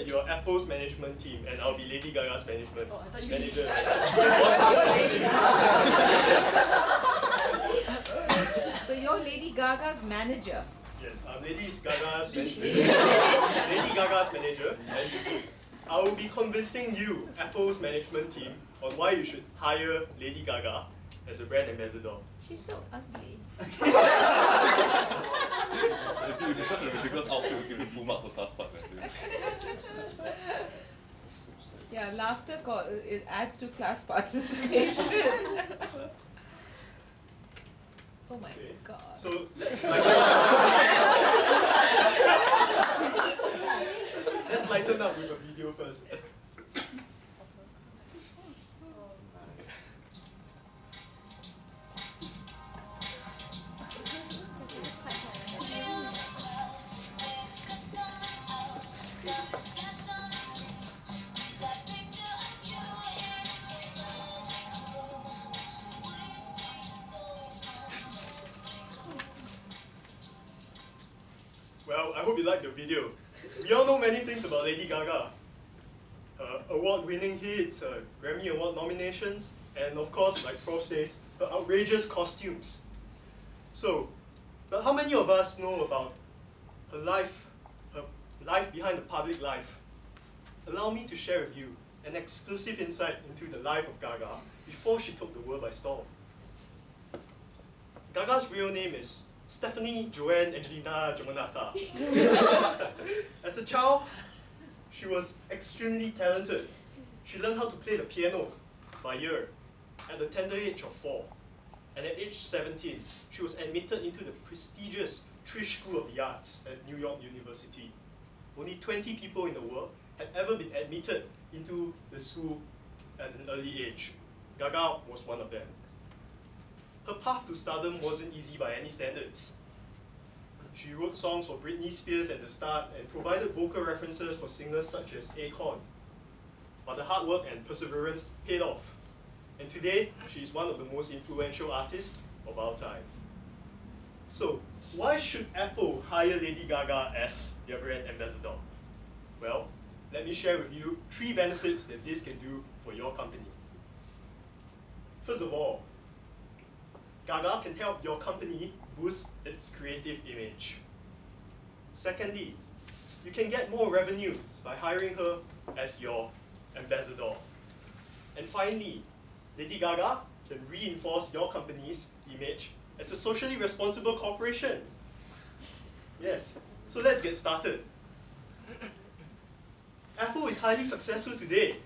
that you're Apple's management team and I'll be Lady Gaga's management manager. So you're Lady Gaga's manager. Yes, I'm Lady Gaga's manager. Lady Gaga's manager, and I will be convincing you, Apple's management team, on why you should hire Lady Gaga as a brand ambassador. She's so ugly. I think if it's just a ridiculous outfit, it's giving full marks for class part. Yeah, laughter it adds to class participation. Oh my god. So let's lighten up with a video first. Well, I hope you liked the video. We all know many things about Lady Gaga. Award-winning hits, Grammy Award nominations, and of course, like Prof says, her outrageous costumes. So, but how many of us know about her life behind the public life? Allow me to share with you an exclusive insight into the life of Gaga before she took the world by storm. Gaga's real name is Stephanie Joanne Angelina Jomanata. As a child, she was extremely talented. She learned how to play the piano by ear at the tender age of 4. And at age 17, she was admitted into the prestigious Tisch School of the Arts at New York University. Only 20 people in the world had ever been admitted into the school at an early age. Gaga was one of them. Her path to stardom wasn't easy by any standards. She wrote songs for Britney Spears at the start and provided vocal references for singers such as Akon. But the hard work and perseverance paid off. And today, she is one of the most influential artists of our time. So, why should Apple hire Lady Gaga as their brand ambassador? Well, let me share with you 3 benefits that this can do for your company. First of all, Gaga can help your company boost its creative image. Secondly, you can get more revenue by hiring her as your ambassador. And finally, Lady Gaga can reinforce your company's image as a socially responsible corporation. Yes, so let's get started. Apple is highly successful today.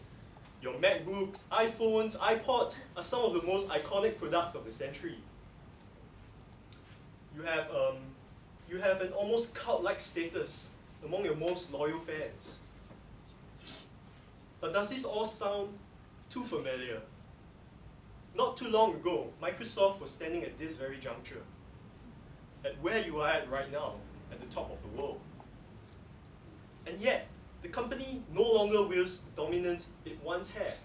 Your MacBooks, iPhones, iPods are some of the most iconic products of the century. You have an almost cult-like status among your most loyal fans. But does this all sound too familiar? Not too long ago, Microsoft was standing at this very juncture, at where you are at right now, at the top of the world. And yet, the company no longer wields the dominance it once had.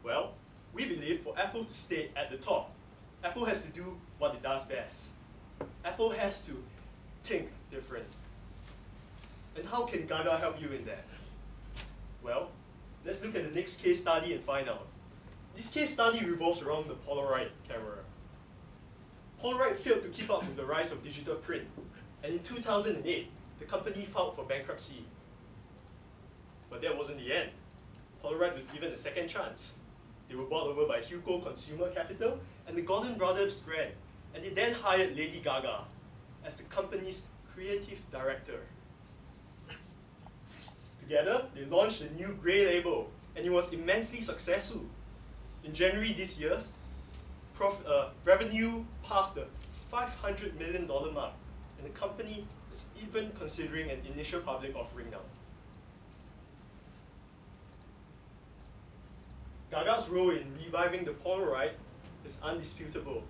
Well, we believe for Apple to stay at the top, Apple has to do what it does best. Apple has to think different. And how can Gaga help you in that? Well, let's look at the next case study and find out. This case study revolves around the Polaroid camera. Polaroid failed to keep up with the rise of digital print, and in 2008, the company filed for bankruptcy. But that wasn't the end. Polaroid was given a second chance. They were bought over by Hugo Consumer Capital and the Gordon Brothers brand, and they then hired Lady Gaga as the company's creative director. Together, they launched a new grey label, and it was immensely successful. In January this year, revenue passed the $500 million mark, and the company is even considering an initial public offering now. Gaga's role in reviving the Polaroid is undisputable.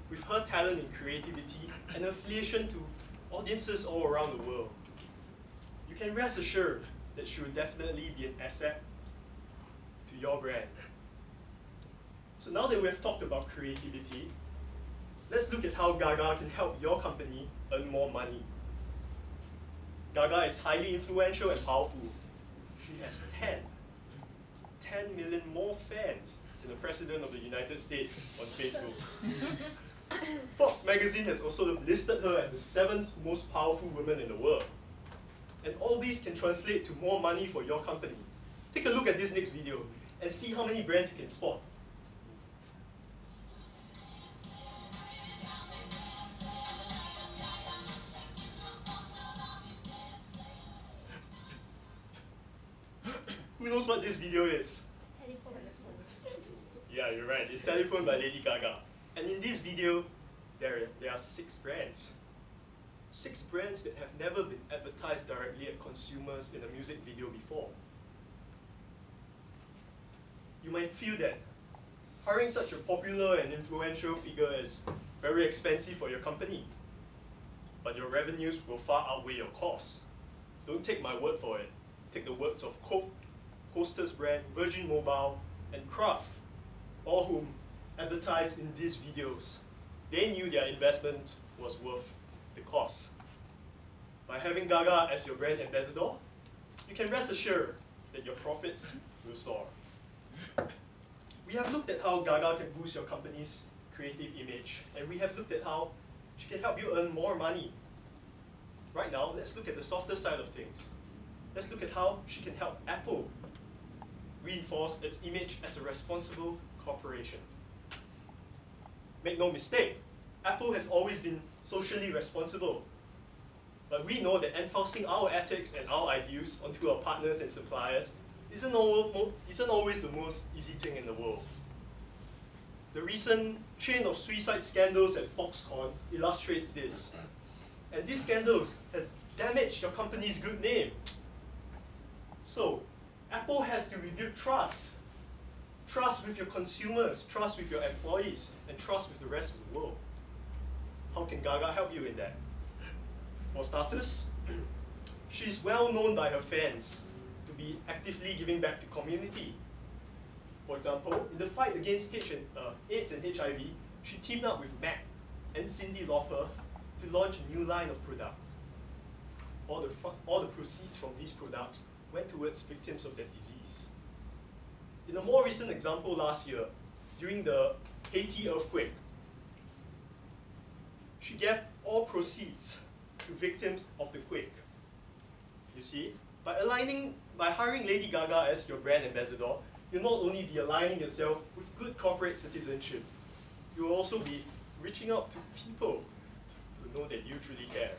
With her talent in creativity and affiliation to audiences all around the world, you can rest assured that she will definitely be an asset to your brand. So now that we've talked about creativity, let's look at how Gaga can help your company earn more money. Gaga is highly influential and powerful. She has 10 million more fans than the President of the United States on Facebook. Forbes magazine has also listed her as the 7th most powerful woman in the world. And all these can translate to more money for your company. Take a look at this next video and see how many brands you can spot. Who knows what this video is? Telephone. Yeah, you're right. It's Telephone by Lady Gaga. And in this video, there are 6 brands. 6 brands that have never been advertised directly at consumers in a music video before. You might feel that hiring such a popular and influential figure is very expensive for your company, but your revenues will far outweigh your costs. Don't take my word for it. Take the words of Coke, Hostess brand, Virgin Mobile, and Kraft, all whom advertised in these videos. They knew their investment was worth the cost. By having Gaga as your brand ambassador, you can rest assured that your profits will soar. We have looked at how Gaga can boost your company's creative image, and we have looked at how she can help you earn more money. Right now, let's look at the softer side of things. Let's look at how she can help Apple reinforce its image as a responsible corporation. Make no mistake, Apple has always been socially responsible. But we know that enforcing our ethics and our ideals onto our partners and suppliers isn't always the most easy thing in the world. The recent chain of suicide scandals at Foxconn illustrates this. And these scandals have damaged your company's good name. So, Apple has to rebuild trust. Trust with your consumers, trust with your employees, and trust with the rest of the world. How can Gaga help you in that? For starters, she's well known by her fans to be actively giving back to community. For example, in the fight against AIDS and HIV, she teamed up with Mac and Cyndi Lauper to launch a new line of products. All the proceeds from these products went towards victims of that disease. In a more recent example last year, during the Haiti earthquake, she gave all proceeds to victims of the quake. You see, by hiring Lady Gaga as your brand ambassador, you'll not only be aligning yourself with good corporate citizenship, you'll also be reaching out to people who know that you truly care.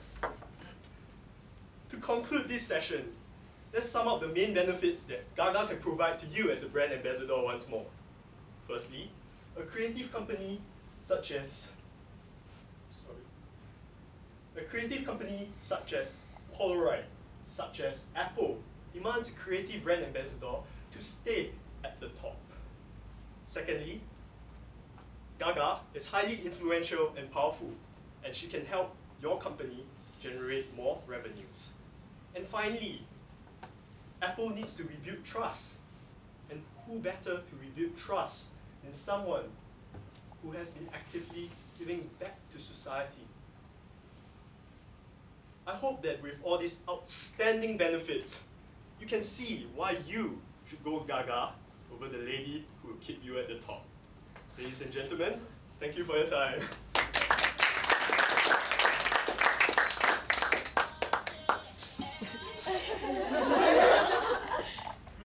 To conclude this session, let's sum up the main benefits that Gaga can provide to you as a brand ambassador once more. Firstly, a creative company such as Polaroid, such as Apple, demands a creative brand ambassador to stay at the top. Secondly, Gaga is highly influential and powerful, and she can help your company generate more revenues. And finally, Apple needs to rebuild trust. And who better to rebuild trust than someone who has been actively giving back to society? I hope that with all these outstanding benefits, you can see why you should go Gaga over the lady who will keep you at the top. Ladies and gentlemen, thank you for your time.